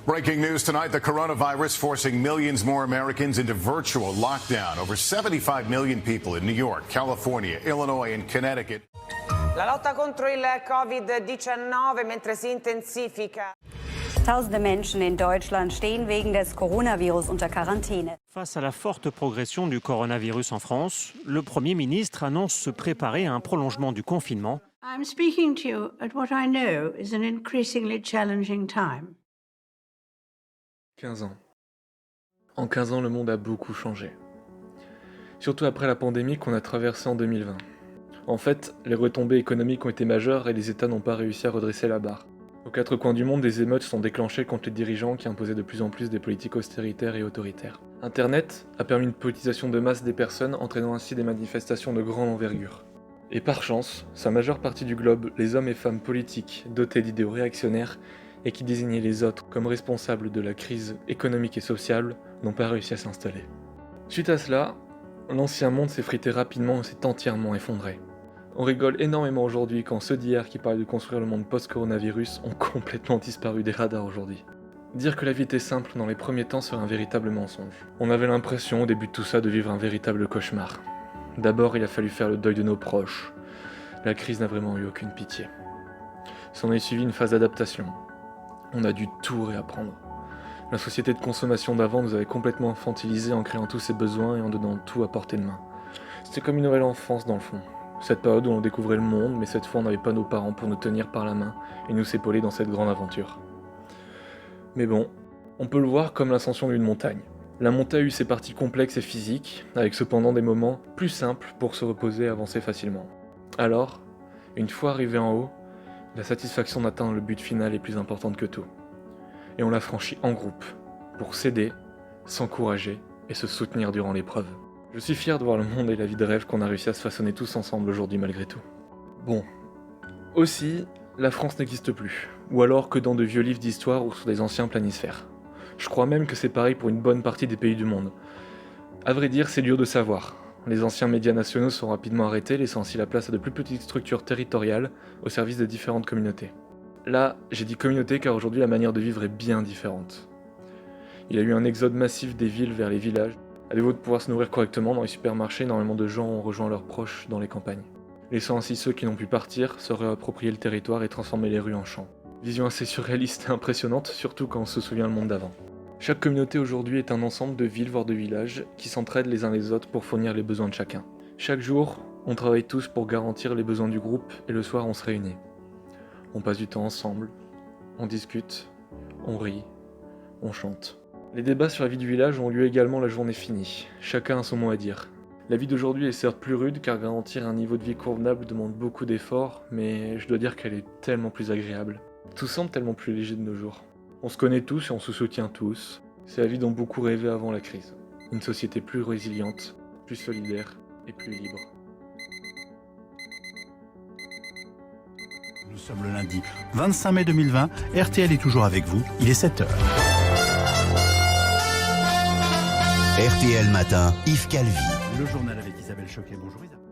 Breaking news tonight, the coronavirus forcing millions more Americans into virtual lockdown. Over 75 million people in New York, California, Illinois and Connecticut. La lotta contro il Covid-19 mentre si intensifica. Tausende Menschen in Deutschland stehen wegen des Coronavirus unter Quarantäne. Face à la forte progression du coronavirus en France, le Premier ministre annonce se préparer à un prolongement du confinement. I'm speaking to you at what I know is an increasingly challenging time. 15 ans. En 15 ans, le monde a beaucoup changé. Surtout après la pandémie qu'on a traversée en 2020. En fait, les retombées économiques ont été majeures et les États n'ont pas réussi à redresser la barre. Aux quatre coins du monde, des émeutes sont déclenchées contre les dirigeants qui imposaient de plus en plus des politiques austéritaires et autoritaires. Internet a permis une politisation de masse des personnes, entraînant ainsi des manifestations de grande envergure. Et par chance, sa majeure partie du globe, les hommes et femmes politiques dotés d'idéaux réactionnaires et qui désignaient les autres comme responsables de la crise économique et sociale, n'ont pas réussi à s'installer. Suite à cela, l'ancien monde s'est frité rapidement et s'est entièrement effondré. On rigole énormément aujourd'hui quand ceux d'hier qui parlaient de construire le monde post-coronavirus ont complètement disparu des radars aujourd'hui. Dire que la vie était simple dans les premiers temps serait un véritable mensonge. On avait l'impression au début de tout ça de vivre un véritable cauchemar. D'abord, il a fallu faire le deuil de nos proches. La crise n'a vraiment eu aucune pitié. S'en est suivi une phase d'adaptation. On a dû tout réapprendre. La société de consommation d'avant nous avait complètement infantilisés en créant tous ses besoins et en donnant tout à portée de main. C'était comme une nouvelle enfance dans le fond. Cette période où on découvrait le monde, mais cette fois on n'avait pas nos parents pour nous tenir par la main et nous épauler dans cette grande aventure. Mais bon, on peut le voir comme l'ascension d'une montagne. La montée a eu ses parties complexes et physiques, avec cependant des moments plus simples pour se reposer et avancer facilement. Alors, une fois arrivé en haut, la satisfaction d'atteindre le but final est plus importante que tout. Et on l'a franchi en groupe, pour s'aider, s'encourager et se soutenir durant l'épreuve. Je suis fier de voir le monde et la vie de rêve qu'on a réussi à se façonner tous ensemble aujourd'hui malgré tout. Bon. Aussi, la France n'existe plus, ou alors que dans de vieux livres d'histoire ou sur des anciens planisphères. Je crois même que c'est pareil pour une bonne partie des pays du monde. À vrai dire, c'est dur de savoir. Les anciens médias nationaux sont rapidement arrêtés, laissant ainsi la place à de plus petites structures territoriales au service de différentes communautés. Là, j'ai dit communauté car aujourd'hui la manière de vivre est bien différente. Il y a eu un exode massif des villes vers les villages. À défaut de pouvoir se nourrir correctement dans les supermarchés, énormément de gens ont rejoint leurs proches dans les campagnes, laissant ainsi ceux qui n'ont pu partir se réapproprier le territoire et transformer les rues en champs. Vision assez surréaliste et impressionnante, surtout quand on se souvient le monde d'avant. Chaque communauté aujourd'hui est un ensemble de villes voire de villages qui s'entraident les uns les autres pour fournir les besoins de chacun. Chaque jour, on travaille tous pour garantir les besoins du groupe et le soir on se réunit. On passe du temps ensemble, on discute, on rit, on chante. Les débats sur la vie du village ont lieu également la journée finie. Chacun a son mot à dire. La vie d'aujourd'hui est certes plus rude car garantir un niveau de vie convenable demande beaucoup d'efforts, mais je dois dire qu'elle est tellement plus agréable. Tout semble tellement plus léger de nos jours. On se connaît tous et on se soutient tous. C'est la vie dont beaucoup rêvaient avant la crise. Une société plus résiliente, plus solidaire et plus libre. Nous sommes le lundi 25 mai 2020. RTL est toujours avec vous. Il est 7h. RTL Matin, Yves Calvi. Le journal avec Isabelle Choquet. Bonjour Isabelle.